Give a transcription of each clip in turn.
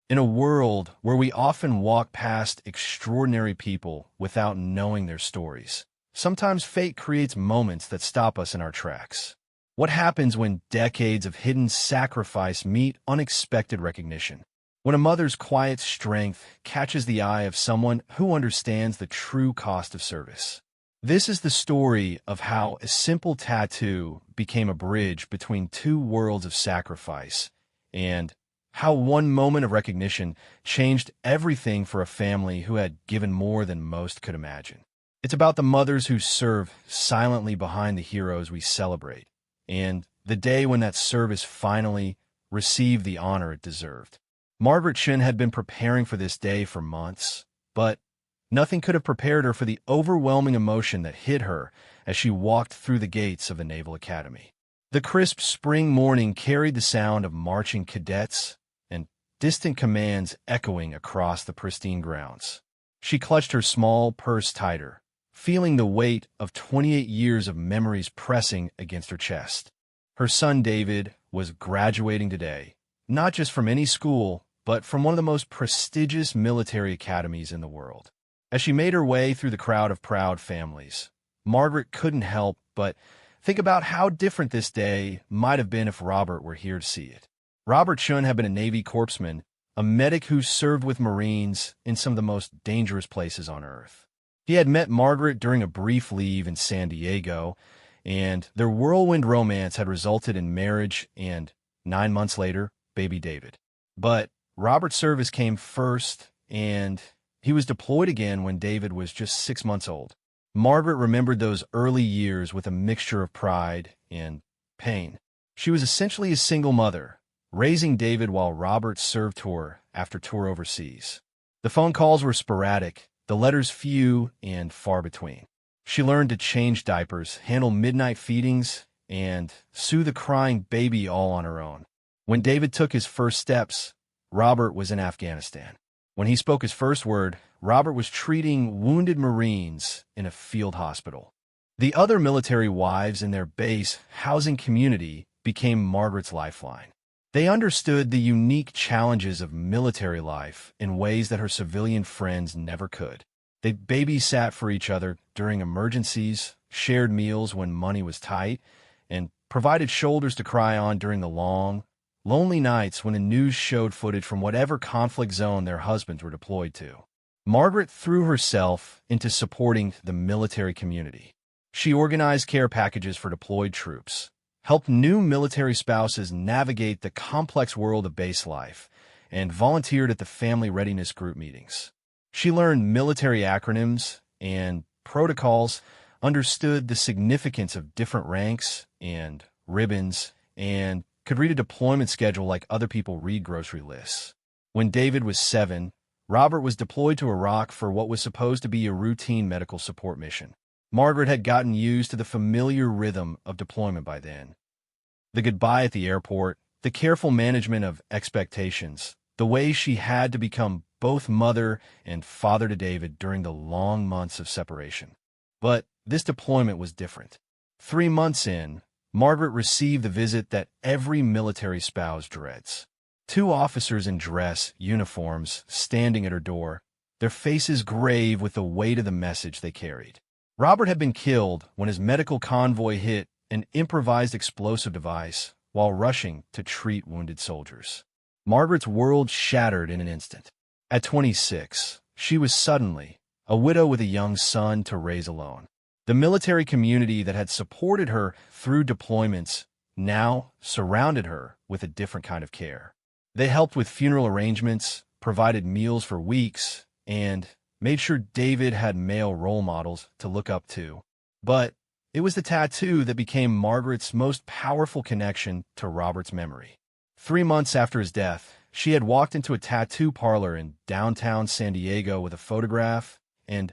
In a world where we often walk past extraordinary people without knowing their stories, sometimes fate creates moments that stop us in our tracks. What happens when decades of hidden sacrifice meet unexpected recognition? When a mother's quiet strength catches the eye of someone who understands the true cost of service. This is the story of how a simple tattoo became a bridge between two worlds of sacrifice, and how one moment of recognition changed everything for a family who had given more than most could imagine. It's about the mothers who serve silently behind the heroes we celebrate, and the day when that service finally received the honor it deserved. Margaret Shin had been preparing for this day for months, but nothing could have prepared her for the overwhelming emotion that hit her as she walked through the gates of the Naval Academy. The crisp spring morning carried the sound of marching cadets and distant commands echoing across the pristine grounds. She clutched her small purse tighter, feeling the weight of 28 years of memories pressing against her chest. Her son David was graduating today, not just from any school, but from one of the most prestigious military academies in the world. As she made her way through the crowd of proud families, Margaret couldn't help but think about how different this day might have been if Robert were here to see it. Robert Shun had been a Navy corpsman, a medic who served with Marines in some of the most dangerous places on Earth. He had met Margaret during a brief leave in San Diego, and their whirlwind romance had resulted in marriage and, 9 months later, baby David. But Robert's service came first, and he was deployed again when David was just 6 months old. Margaret remembered those early years with a mixture of pride and pain. She was essentially a single mother, raising David while Robert served tour after tour overseas. The phone calls were sporadic, the letters few and far between. She learned to change diapers, handle midnight feedings, and soothe a crying baby all on her own. When David took his first steps, Robert was in Afghanistan. When he spoke his first word, Robert was treating wounded Marines in a field hospital. The other military wives in their base housing community became Margaret's lifeline. They understood the unique challenges of military life in ways that her civilian friends never could. They babysat for each other during emergencies, shared meals when money was tight, and provided shoulders to cry on during the long, lonely nights when the news showed footage from whatever conflict zone their husbands were deployed to. Margaret threw herself into supporting the military community. She organized care packages for deployed troops, helped new military spouses navigate the complex world of base life, and volunteered at the family readiness group meetings. She learned military acronyms and protocols, understood the significance of different ranks and ribbons, and could read a deployment schedule like other people read grocery lists. When David was 7, Robert was deployed to Iraq for what was supposed to be a routine medical support mission. Margaret had gotten used to the familiar rhythm of deployment by then. The goodbye at the airport, the careful management of expectations, the way she had to become both mother and father to David during the long months of separation. But this deployment was different. 3 months in, Margaret received the visit that every military spouse dreads. 2 officers in dress uniforms standing at her door, their faces grave with the weight of the message they carried. Robert had been killed when his medical convoy hit an improvised explosive device while rushing to treat wounded soldiers. Margaret's world shattered in an instant. At 26, she was suddenly a widow with a young son to raise alone. The military community that had supported her through deployments now surrounded her with a different kind of care. They helped with funeral arrangements, provided meals for weeks, and made sure David had male role models to look up to. But it was the tattoo that became Margaret's most powerful connection to Robert's memory. 3 months after his death, she had walked into a tattoo parlor in downtown San Diego with a photograph and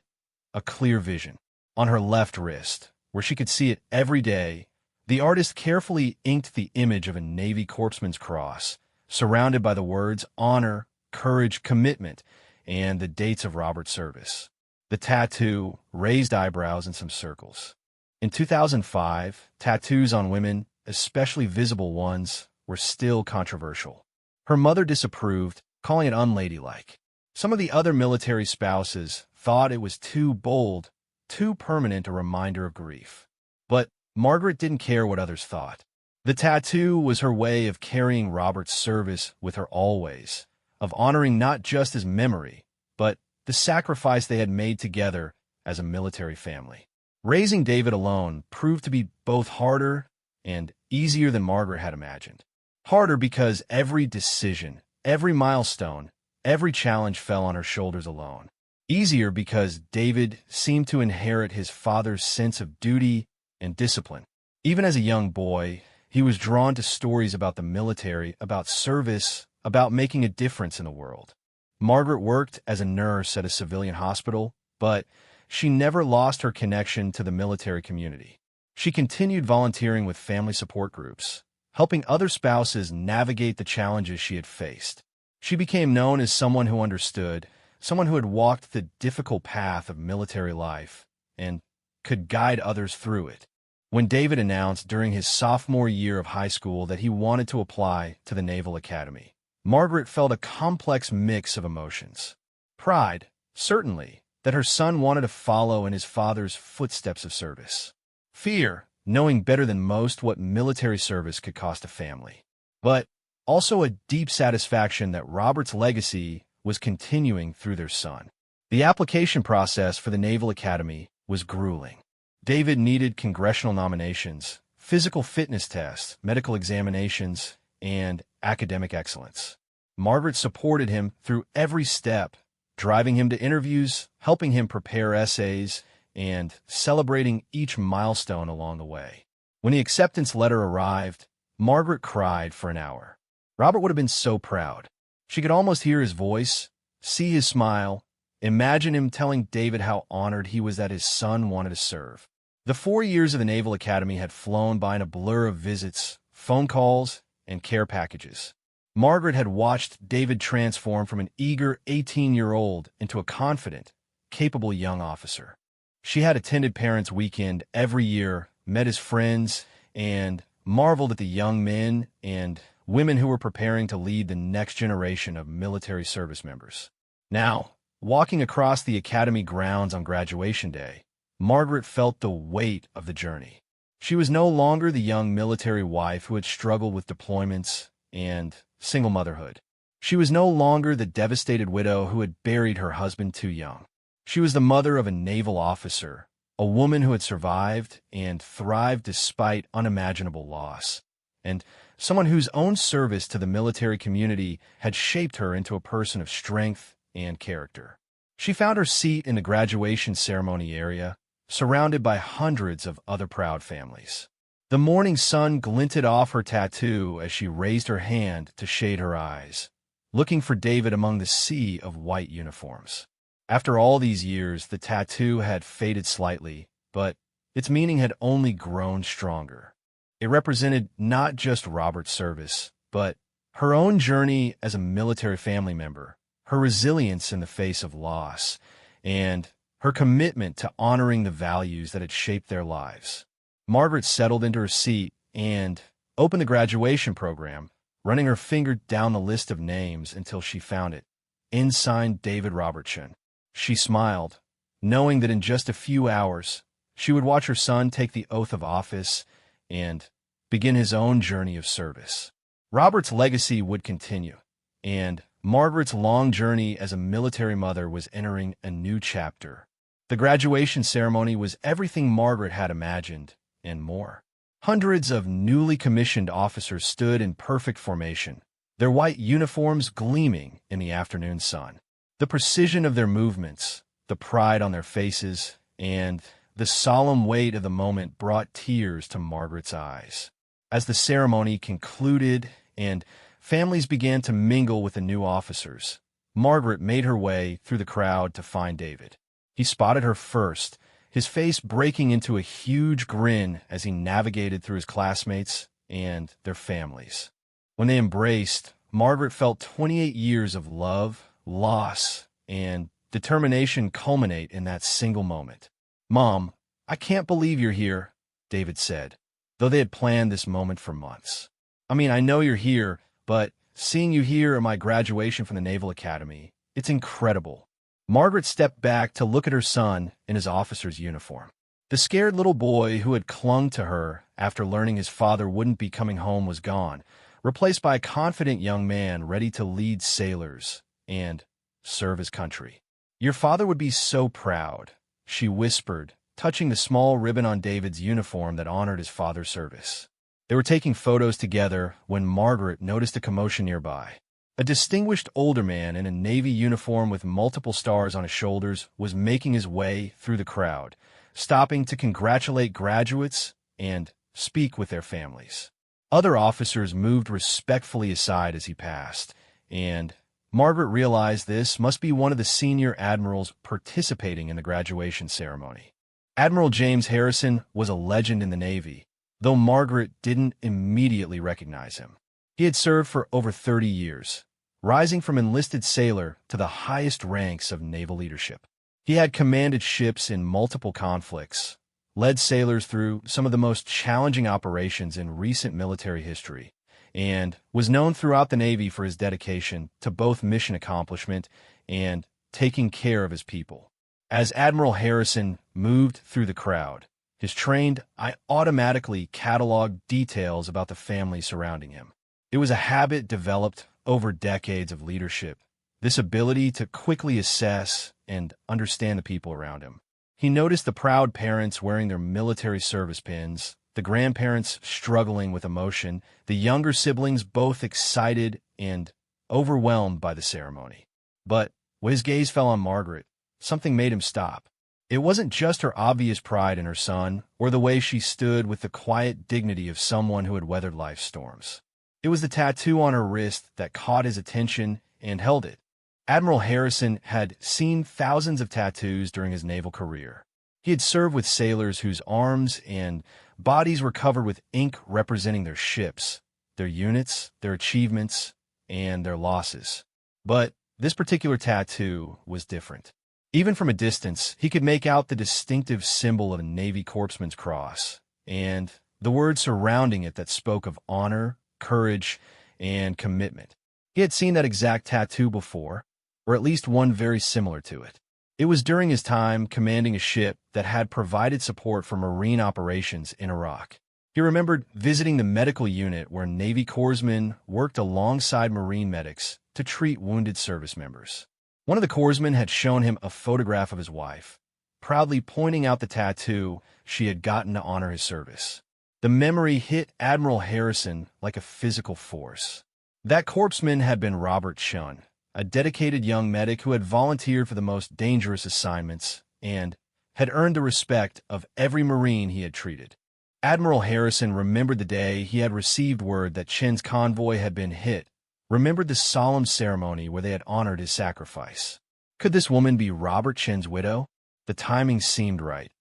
a clear vision. On her left wrist, where she could see it every day, the artist carefully inked the image of a Navy corpsman's cross, surrounded by the words honor, courage, commitment, and the dates of Robert's service. The tattoo raised eyebrows in some circles. In 2005, tattoos on women, especially visible ones, were still controversial. Her mother disapproved, calling it unladylike. Some of the other military spouses thought it was too bold, too permanent a reminder of grief. But Margaret didn't care what others thought. The tattoo was her way of carrying Robert's service with her always, of honoring not just his memory, but the sacrifice they had made together as a military family. Raising David alone proved to be both harder and easier than Margaret had imagined. Harder because every decision, every milestone, every challenge fell on her shoulders alone. Easier because David seemed to inherit his father's sense of duty and discipline. Even as a young boy, he was drawn to stories about the military, about service, about making a difference in the world. Margaret worked as a nurse at a civilian hospital, but she never lost her connection to the military community. She continued volunteering with family support groups, helping other spouses navigate the challenges she had faced. She became known as someone who understood, someone who had walked the difficult path of military life and could guide others through it. When David announced during his sophomore year of high school that he wanted to apply to the Naval Academy, Margaret felt a complex mix of emotions. Pride, certainly, that her son wanted to follow in his father's footsteps of service. Fear, knowing better than most what military service could cost a family. But also a deep satisfaction that Robert's legacy was continuing through their son. The application process for the Naval Academy was grueling. David needed congressional nominations, physical fitness tests, medical examinations, and academic excellence. Margaret supported him through every step, driving him to interviews, helping him prepare essays, and celebrating each milestone along the way. When the acceptance letter arrived, Margaret cried for an hour. Robert would have been so proud. She could almost hear his voice, see his smile, imagine him telling David how honored he was that his son wanted to serve. The 4 years of the Naval Academy had flown by in a blur of visits, phone calls, and care packages. Margaret had watched David transform from an eager 18-year-old into a confident, capable young officer. She had attended Parents' Weekend every year, met his friends, and marveled at the young men and women who were preparing to lead the next generation of military service members. Now, walking across the Academy grounds on graduation day, Margaret felt the weight of the journey. She was no longer the young military wife who had struggled with deployments and single motherhood. She was no longer the devastated widow who had buried her husband too young. She was the mother of a naval officer, a woman who had survived and thrived despite unimaginable loss, and someone whose own service to the military community had shaped her into a person of strength and character. She found her seat in the graduation ceremony area, surrounded by hundreds of other proud families. The morning sun glinted off her tattoo as she raised her hand to shade her eyes, looking for David among the sea of white uniforms. After all these years, the tattoo had faded slightly, but its meaning had only grown stronger. It represented not just Robert's service, but her own journey as a military family member, her resilience in the face of loss, and her commitment to honoring the values that had shaped their lives. Margaret settled into her seat and opened the graduation program, running her finger down the list of names until she found it. Ensign David Robertson. She smiled, knowing that in just a few hours, she would watch her son take the oath of office and begin his own journey of service. Robert's legacy would continue, and Margaret's long journey as a military mother was entering a new chapter. The graduation ceremony was everything Margaret had imagined, and more. Hundreds of newly commissioned officers stood in perfect formation, their white uniforms gleaming in the afternoon sun. The precision of their movements, the pride on their faces, and the solemn weight of the moment brought tears to Margaret's eyes. As the ceremony concluded and families began to mingle with the new officers, Margaret made her way through the crowd to find David. He spotted her first, his face breaking into a huge grin as he navigated through his classmates and their families. When they embraced, Margaret felt 28 years of love, loss, and determination culminate in that single moment. "Mom, I can't believe you're here," David said, though they had planned this moment for months. "I mean, I know you're here, but seeing you here at my graduation from the Naval Academy. It's incredible." Margaret stepped back to look at her son in his officer's uniform. The scared little boy who had clung to her after learning his father wouldn't be coming home was gone, replaced by a confident young man ready to lead sailors and serve his country. "Your father would be so proud," she whispered, touching the small ribbon on David's uniform that honored his father's service. They were taking photos together when Margaret noticed a commotion nearby. A distinguished older man in a Navy uniform with multiple stars on his shoulders was making his way through the crowd, stopping to congratulate graduates and speak with their families. Other officers moved respectfully aside as he passed, and Margaret realized this must be one of the senior admirals participating in the graduation ceremony. Admiral James Harrison was a legend in the Navy, though Margaret didn't immediately recognize him. He had served for over 30 years, rising from enlisted sailor to the highest ranks of naval leadership. He had commanded ships in multiple conflicts, led sailors through some of the most challenging operations in recent military history, and was known throughout the Navy for his dedication to both mission accomplishment and taking care of his people. As Admiral Harrison moved through the crowd, his trained eye automatically cataloged details about the family surrounding him. It was a habit developed over decades of leadership, this ability to quickly assess and understand the people around him. He noticed the proud parents wearing their military service pins, the grandparents struggling with emotion, the younger siblings both excited and overwhelmed by the ceremony. But when his gaze fell on Margaret, something made him stop. It wasn't just her obvious pride in her son or the way she stood with the quiet dignity of someone who had weathered life's storms. It was the tattoo on her wrist that caught his attention and held it. Admiral Harrison had seen thousands of tattoos during his naval career. He had served with sailors whose arms and bodies were covered with ink representing their ships, their units, their achievements, and their losses. But this particular tattoo was different. Even from a distance, he could make out the distinctive symbol of a Navy corpsman's cross, and the words surrounding it that spoke of honor, courage, and commitment. He had seen that exact tattoo before, or at least one very similar to it. It was during his time commanding a ship that had provided support for Marine operations in Iraq. He remembered visiting the medical unit where Navy corpsmen worked alongside Marine medics to treat wounded service members. One of the corpsmen had shown him a photograph of his wife, proudly pointing out the tattoo she had gotten to honor his service. The memory hit Admiral Harrison like a physical force. That corpsman had been Robert Chun, a dedicated young medic who had volunteered for the most dangerous assignments and had earned the respect of every Marine he had treated. Admiral Harrison remembered the day he had received word that Chen's convoy had been hit, remembered the solemn ceremony where they had honored his sacrifice. Could this woman be Robert Chen's widow? The timing seemed right,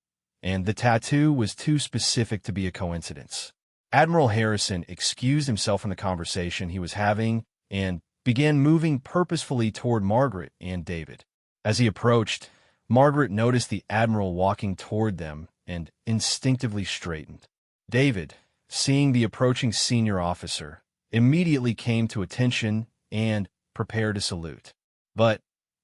and the tattoo was too specific to be a coincidence. Admiral Harrison excused himself from the conversation he was having and began moving purposefully toward Margaret and David. As he approached, Margaret noticed the Admiral walking toward them and instinctively straightened. David, seeing the approaching senior officer, immediately came to attention and prepared to salute. But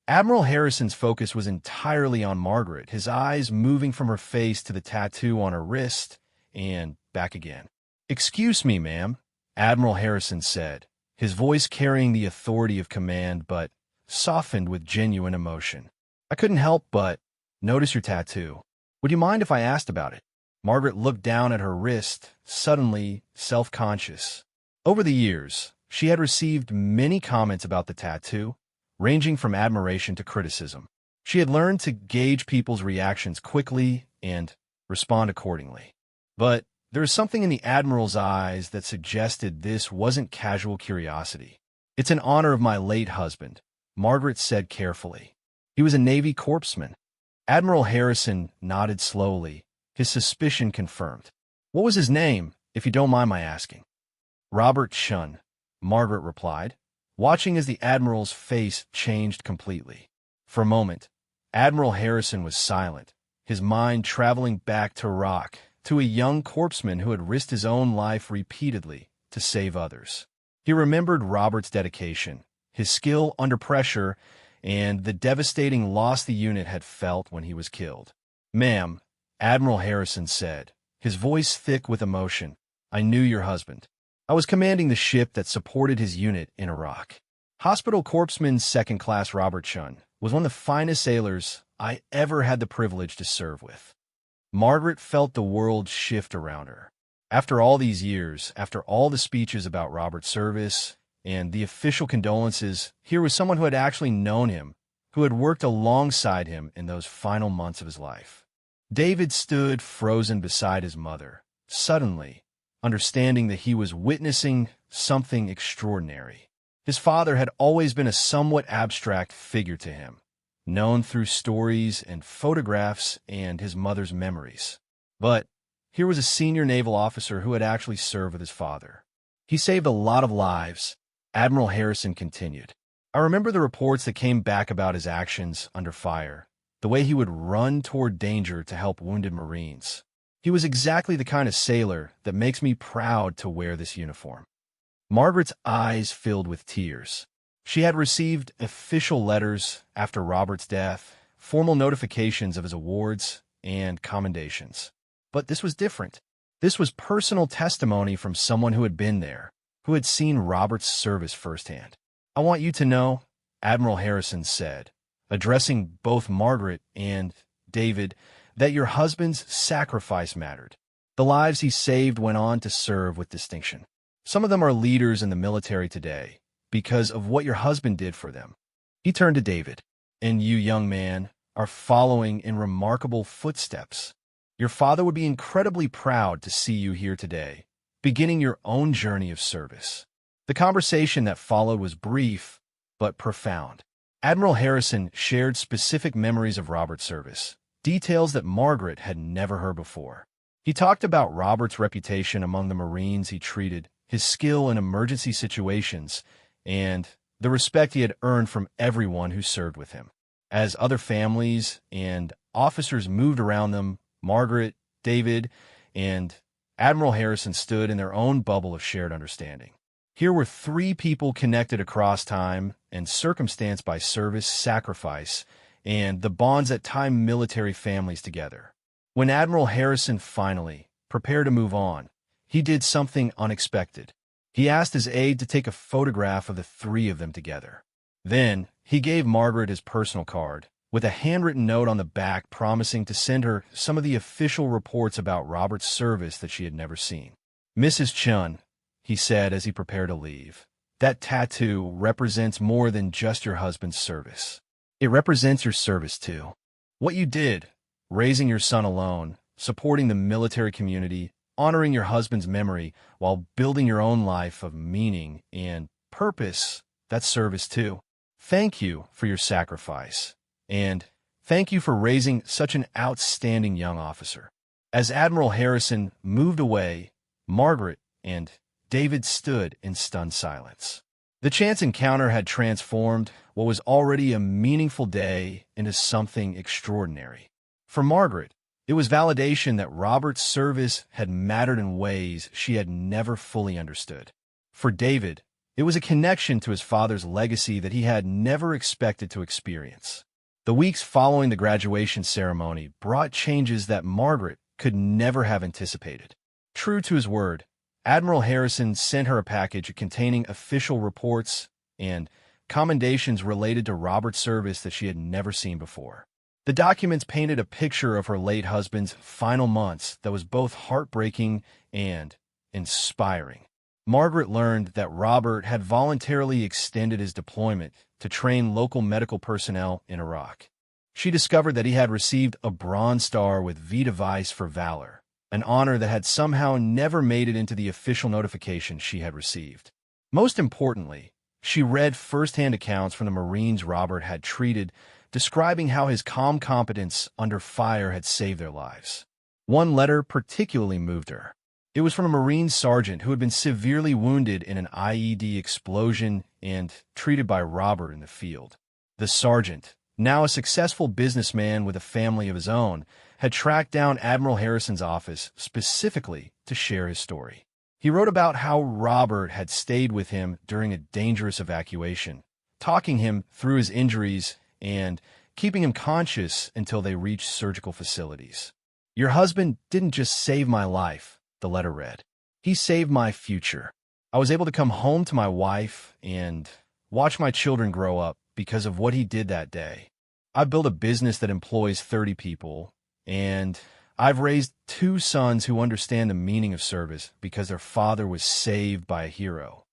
Admiral Harrison's focus was entirely on Margaret, his eyes moving from her face to the tattoo on her wrist and back again. "Excuse me, ma'am," Admiral Harrison said, his voice carrying the authority of command but softened with genuine emotion. "I couldn't help but notice your tattoo. Would you mind if I asked about it?" Margaret looked down at her wrist, suddenly self-conscious. Over the years, she had received many comments about the tattoo, ranging from admiration to criticism. She had learned to gauge people's reactions quickly and respond accordingly. But there was something in the Admiral's eyes that suggested this wasn't casual curiosity. "It's in honor of my late husband," Margaret said carefully. "He was a Navy corpsman." Admiral Harrison nodded slowly, his suspicion confirmed. "What was his name, if you don't mind my asking?" "Robert Chun," Margaret replied, watching as the Admiral's face changed completely. For a moment, Admiral Harrison was silent, his mind traveling back to Iraq, to a young corpsman who had risked his own life repeatedly to save others. He He remembered Robert's dedication, his skill under pressure, and the devastating loss the unit had felt when he was killed. "Ma'am," Admiral Harrison said, his voice thick with emotion, "I knew your husband. I was commanding the ship that supported his unit in Iraq." Hospital Corpsman Second Class Robert Chun was one of the finest sailors I ever had the privilege to serve with. Margaret felt the world shift around her. After all these years, after all the speeches about Robert's service and the official condolences, here was someone who had actually known him, who had worked alongside him in those final months of his life. David stood frozen beside his mother, suddenly understanding that he was witnessing something extraordinary. His father had always been a somewhat abstract figure to him, known through stories and photographs and his mother's memories. But here was a senior naval officer who had actually served with his father. "He saved a lot of lives," Admiral Harrison continued. "I remember the reports that came back about his actions under fire, the way he would run toward danger to help wounded Marines. He was exactly the kind of sailor that makes me proud to wear this uniform." Margaret's eyes filled with tears. She had received official letters after Robert's death, formal notifications of his awards, and commendations. But this was different. This was personal testimony from someone who had been there, who had seen Robert's service firsthand. "I want you to know," Admiral Harrison said, addressing both Margaret and David, "that your husband's sacrifice mattered. The lives he saved went on to serve with distinction. Some of them are leaders in the military today because of what your husband did for them." He turned to David. "And you, young man, are following in remarkable footsteps. Your father would be incredibly proud to see you here today, beginning your own journey of service." The conversation that followed was brief, but profound. Admiral Harrison shared specific memories of Robert's service, details that Margaret had never heard before. He talked about Robert's reputation among the Marines he treated, his skill in emergency situations, and the respect he had earned from everyone who served with him. As other families and officers moved around them, Margaret, David, and Admiral Harrison stood in their own bubble of shared understanding. Here were three people connected across time and circumstance by service, sacrifice, and the bonds that tie military families together. When Admiral Harrison finally prepared to move on, he did something unexpected. He asked his aide to take a photograph of the three of them together. Then he gave Margaret his personal card, with a handwritten note on the back promising to send her some of the official reports about Robert's service that she had never seen. "Mrs. Chun," he said as he prepared to leave, "that tattoo represents more than just your husband's service. It represents your service too. What you did, raising your son alone, supporting the military community, honoring your husband's memory while building your own life of meaning and purpose, that's service too. Thank you for your sacrifice. And thank you for raising such an outstanding young officer." As Admiral Harrison moved away, Margaret and David stood in stunned silence. The chance encounter had transformed what was already a meaningful day into something extraordinary. For Margaret, it was validation that Robert's service had mattered in ways she had never fully understood. For David, it was a connection to his father's legacy that he had never expected to experience. The weeks following the graduation ceremony brought changes that Margaret could never have anticipated. True to his word, Admiral Harrison sent her a package containing official reports and commendations related to Robert's service that she had never seen before. The documents painted a picture of her late husband's final months that was both heartbreaking and inspiring. Margaret learned that Robert had voluntarily extended his deployment to train local medical personnel in Iraq. She discovered that he had received a Bronze Star with V device for valor, an honor that had somehow never made it into the official notification she had received. Most importantly, she read firsthand accounts from the Marines Robert had treated, describing how his calm competence under fire had saved their lives. One letter particularly moved her. It was from a Marine sergeant who had been severely wounded in an IED explosion and treated by Robert in the field. The sergeant, now a successful businessman with a family of his own, had tracked down Admiral Harrison's office specifically to share his story. He wrote about how Robert had stayed with him during a dangerous evacuation, talking him through his injuries and keeping him conscious until they reached surgical facilities. "Your husband didn't just save my life," the letter read. "He saved my future. I was able to come home to my wife and watch my children grow up because of what he did that day. I've built a business that employs 30 people, and I've raised 2 sons who understand the meaning of service because their father was saved by a hero."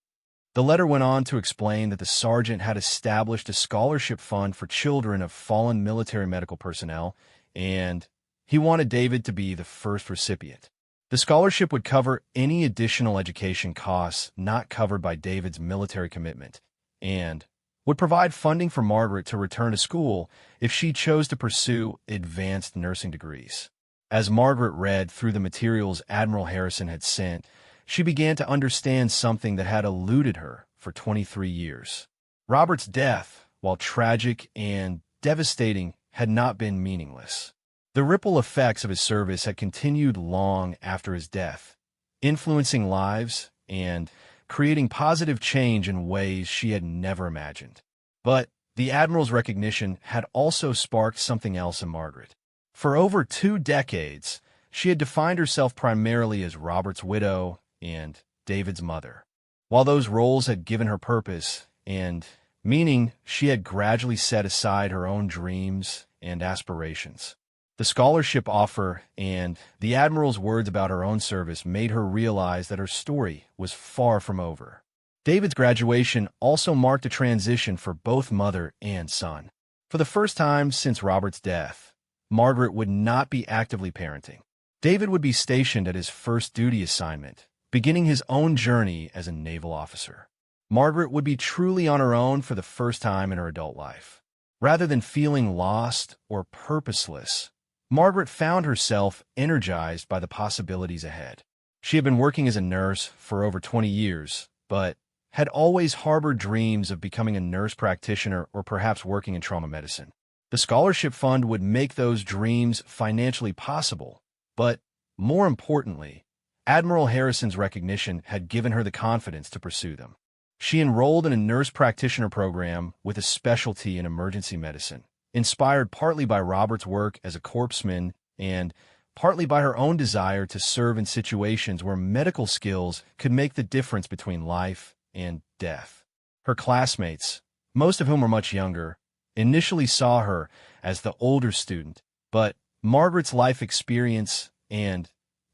The letter went on to explain that the sergeant had established a scholarship fund for children of fallen military medical personnel, and he wanted David to be the first recipient. The scholarship would cover any additional education costs not covered by David's military commitment, and would provide funding for Margaret to return to school if she chose to pursue advanced nursing degrees. As Margaret read through the materials Admiral Harrison had sent, she began to understand something that had eluded her for 23 years. Robert's death, while tragic and devastating, had not been meaningless. The ripple effects of his service had continued long after his death, influencing lives and creating positive change in ways she had never imagined. But the Admiral's recognition had also sparked something else in Margaret. For over 2 decades, she had defined herself primarily as Robert's widow and David's mother. While those roles had given her purpose and meaning, she had gradually set aside her own dreams and aspirations. The scholarship offer and the Admiral's words about her own service made her realize that her story was far from over. David's graduation also marked a transition for both mother and son. For the first time since Robert's death, Margaret would not be actively parenting. David would be stationed at his first duty assignment, beginning his own journey as a naval officer. Margaret would be truly on her own for the first time in her adult life. Rather than feeling lost or purposeless, Margaret found herself energized by the possibilities ahead. She had been working as a nurse for over 20 years, but had always harbored dreams of becoming a nurse practitioner or perhaps working in trauma medicine. The scholarship fund would make those dreams financially possible, but more importantly, Admiral Harrison's recognition had given her the confidence to pursue them. She enrolled in a nurse practitioner program with a specialty in emergency medicine, inspired partly by Robert's work as a corpsman and partly by her own desire to serve in situations where medical skills could make the difference between life and death. Her classmates, most of whom were much younger, initially saw her as the older student, but Margaret's life experience and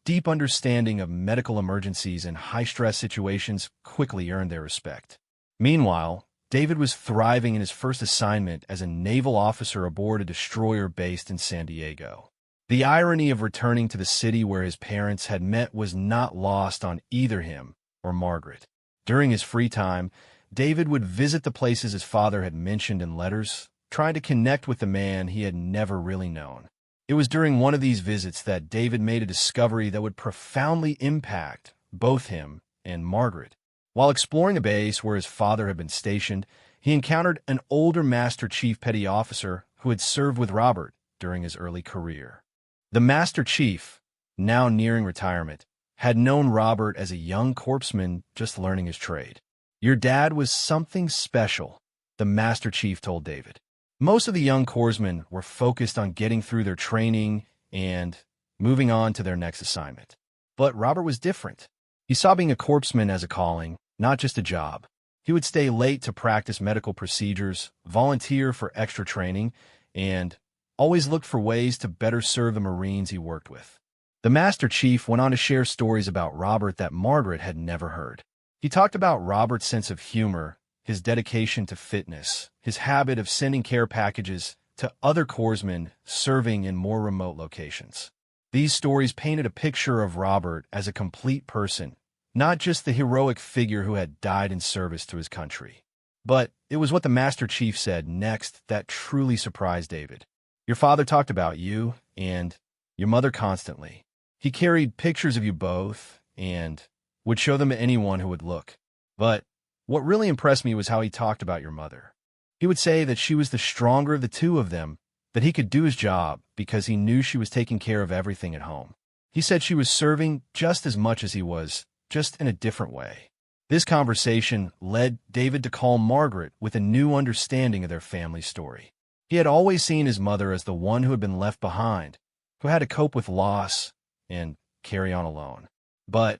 deep understanding of medical emergencies and high-stress situations quickly earned their respect. Meanwhile, David was thriving in his first assignment as a naval officer aboard a destroyer based in San Diego. The irony of returning to the city where his parents had met was not lost on either him or Margaret. During his free time, David would visit the places his father had mentioned in letters, trying to connect with the man he had never really known. It was during one of these visits that David made a discovery that would profoundly impact both him and Margaret. While exploring a base where his father had been stationed, he encountered an older Master Chief Petty Officer who had served with Robert during his early career. The Master Chief, now nearing retirement, had known Robert as a young corpsman just learning his trade. "Your dad was something special," the Master Chief told David. Most of the young corpsmen were focused on getting through their training and moving on to their next assignment. But Robert was different. He saw being a corpsman as a calling, not just a job. He would stay late to practice medical procedures, volunteer for extra training, and always looked for ways to better serve the Marines he worked with. The Master Chief went on to share stories about Robert that Margaret had never heard. He talked about Robert's sense of humor, his dedication to fitness, his habit of sending care packages to other corpsmen serving in more remote locations. These stories painted a picture of Robert as a complete person, not just the heroic figure who had died in service to his country. But it was what the Master Chief said next that truly surprised David. "Your father talked about you and your mother constantly. He carried pictures of you both and would show them to anyone who would look. But what really impressed me was how he talked about your mother. He would say that she was the stronger of the two of them, that he could do his job because he knew she was taking care of everything at home. He said she was serving just as much as he was, just in a different way. This conversation led David to call Margaret with a new understanding of their family story. He had always seen his mother as the one who had been left behind, who had to cope with loss and carry on alone. But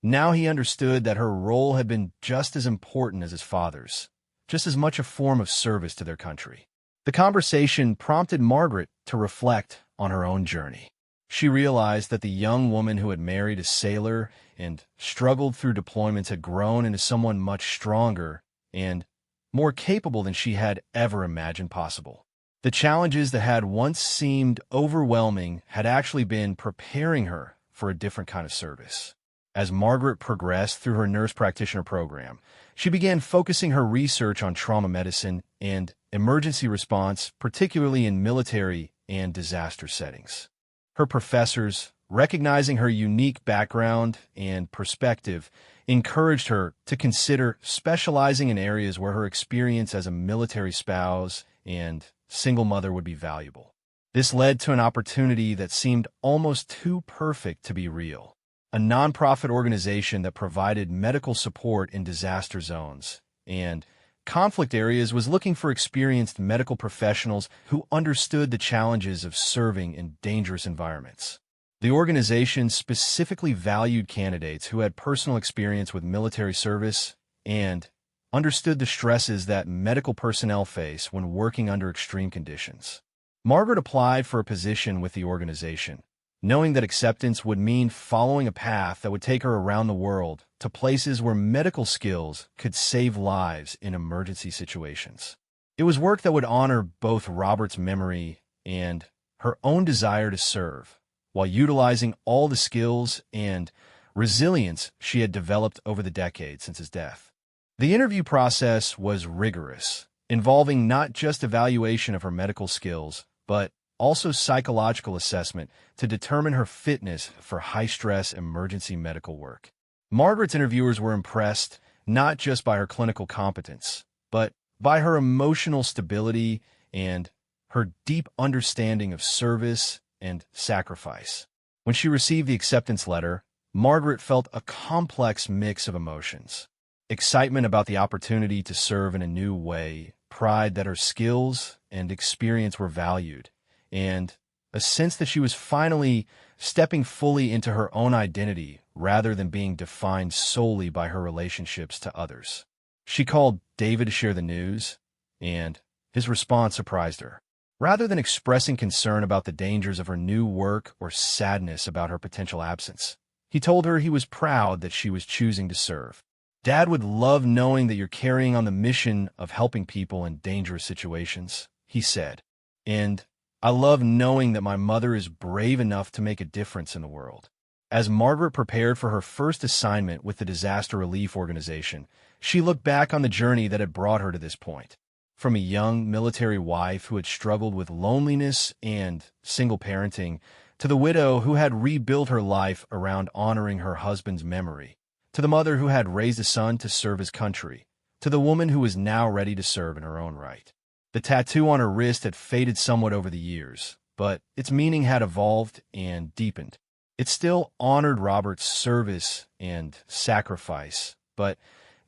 now he understood that her role had been just as important as his father's, just as much a form of service to their country. The conversation prompted Margaret to reflect on her own journey. She realized that the young woman who had married a sailor and struggled through deployments had grown into someone much stronger and more capable than she had ever imagined possible. The challenges that had once seemed overwhelming had actually been preparing her for a different kind of service. As Margaret progressed through her nurse practitioner program, she began focusing her research on trauma medicine and emergency response, particularly in military and disaster settings. Her professors, recognizing her unique background and perspective, encouraged her to consider specializing in areas where her experience as a military spouse and single mother would be valuable. This led to an opportunity that seemed almost too perfect to be real. A nonprofit organization that provided medical support in disaster zones and conflict areas was looking for experienced medical professionals who understood the challenges of serving in dangerous environments. The organization specifically valued candidates who had personal experience with military service and understood the stresses that medical personnel face when working under extreme conditions. Margaret applied for a position with the organization, knowing that acceptance would mean following a path that would take her around the world to places where medical skills could save lives in emergency situations. It was work that would honor both Robert's memory and her own desire to serve, while utilizing all the skills and resilience she had developed over the decades since his death. The interview process was rigorous, involving not just evaluation of her medical skills, but also psychological assessment to determine her fitness for high-stress emergency medical work. Margaret's interviewers were impressed not just by her clinical competence, but by her emotional stability and her deep understanding of service and sacrifice. When she received the acceptance letter, Margaret felt a complex mix of emotions. Excitement about the opportunity to serve in a new way, pride that her skills and experience were valued, and a sense that she was finally stepping fully into her own identity rather than being defined solely by her relationships to others. She called David to share the news, and his response surprised her. Rather than expressing concern about the dangers of her new work or sadness about her potential absence, he told her he was proud that she was choosing to serve. "Dad would love knowing that you're carrying on the mission of helping people in dangerous situations," he said. "And I love knowing that my mother is brave enough to make a difference in the world." As Margaret prepared for her first assignment with the disaster relief organization, she looked back on the journey that had brought her to this point. From a young military wife who had struggled with loneliness and single parenting, to the widow who had rebuilt her life around honoring her husband's memory, to the mother who had raised a son to serve his country, to the woman who was now ready to serve in her own right. The tattoo on her wrist had faded somewhat over the years, but its meaning had evolved and deepened. It still honored Robert's service and sacrifice, but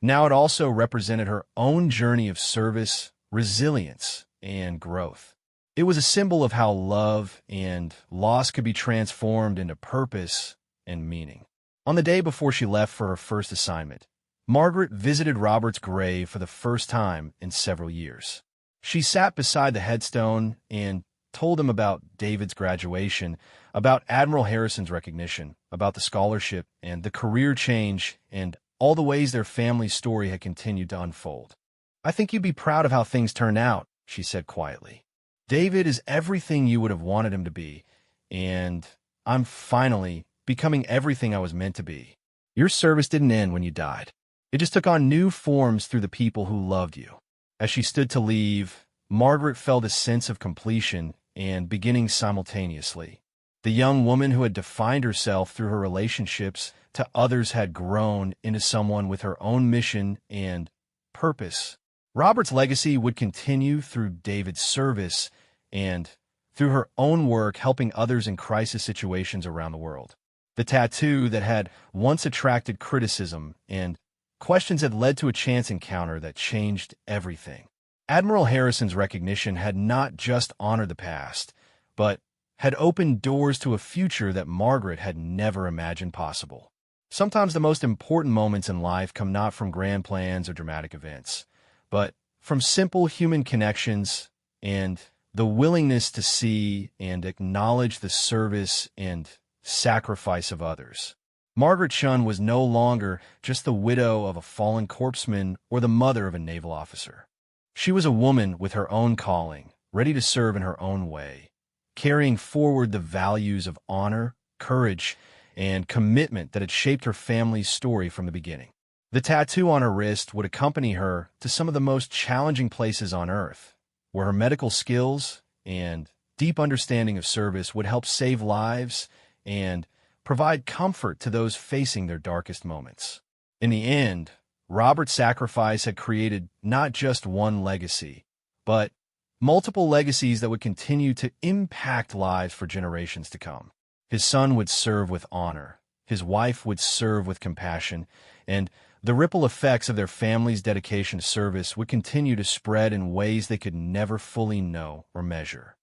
now it also represented her own journey of service, resilience, and growth. It was a symbol of how love and loss could be transformed into purpose and meaning. On the day before she left for her first assignment, Margaret visited Robert's grave for the first time in several years. She sat beside the headstone and told him about David's graduation, about Admiral Harrison's recognition, about the scholarship and the career change, and all the ways their family's story had continued to unfold. "I think you'd be proud of how things turned out," she said quietly. "David is everything you would have wanted him to be, and I'm finally becoming everything I was meant to be. Your service didn't end when you died. It just took on new forms through the people who loved you." As she stood to leave, Margaret felt a sense of completion and beginning simultaneously. The young woman who had defined herself through her relationships to others had grown into someone with her own mission and purpose. Robert's legacy would continue through David's service and through her own work helping others in crisis situations around the world. The tattoo that had once attracted criticism and questions had led to a chance encounter that changed everything. Admiral Harrison's recognition had not just honored the past, but had opened doors to a future that Margaret had never imagined possible. Sometimes the most important moments in life come not from grand plans or dramatic events, but from simple human connections and the willingness to see and acknowledge the service and sacrifice of others. Margaret Shun was no longer just the widow of a fallen corpsman or the mother of a naval officer. She was a woman with her own calling, ready to serve in her own way, carrying forward the values of honor, courage, and commitment that had shaped her family's story from the beginning. The tattoo on her wrist would accompany her to some of the most challenging places on Earth, where her medical skills and deep understanding of service would help save lives and provide comfort to those facing their darkest moments. In the end, Robert's sacrifice had created not just one legacy, but multiple legacies that would continue to impact lives for generations to come. His son would serve with honor, his wife would serve with compassion, and the ripple effects of their family's dedication to service would continue to spread in ways they could never fully know or measure.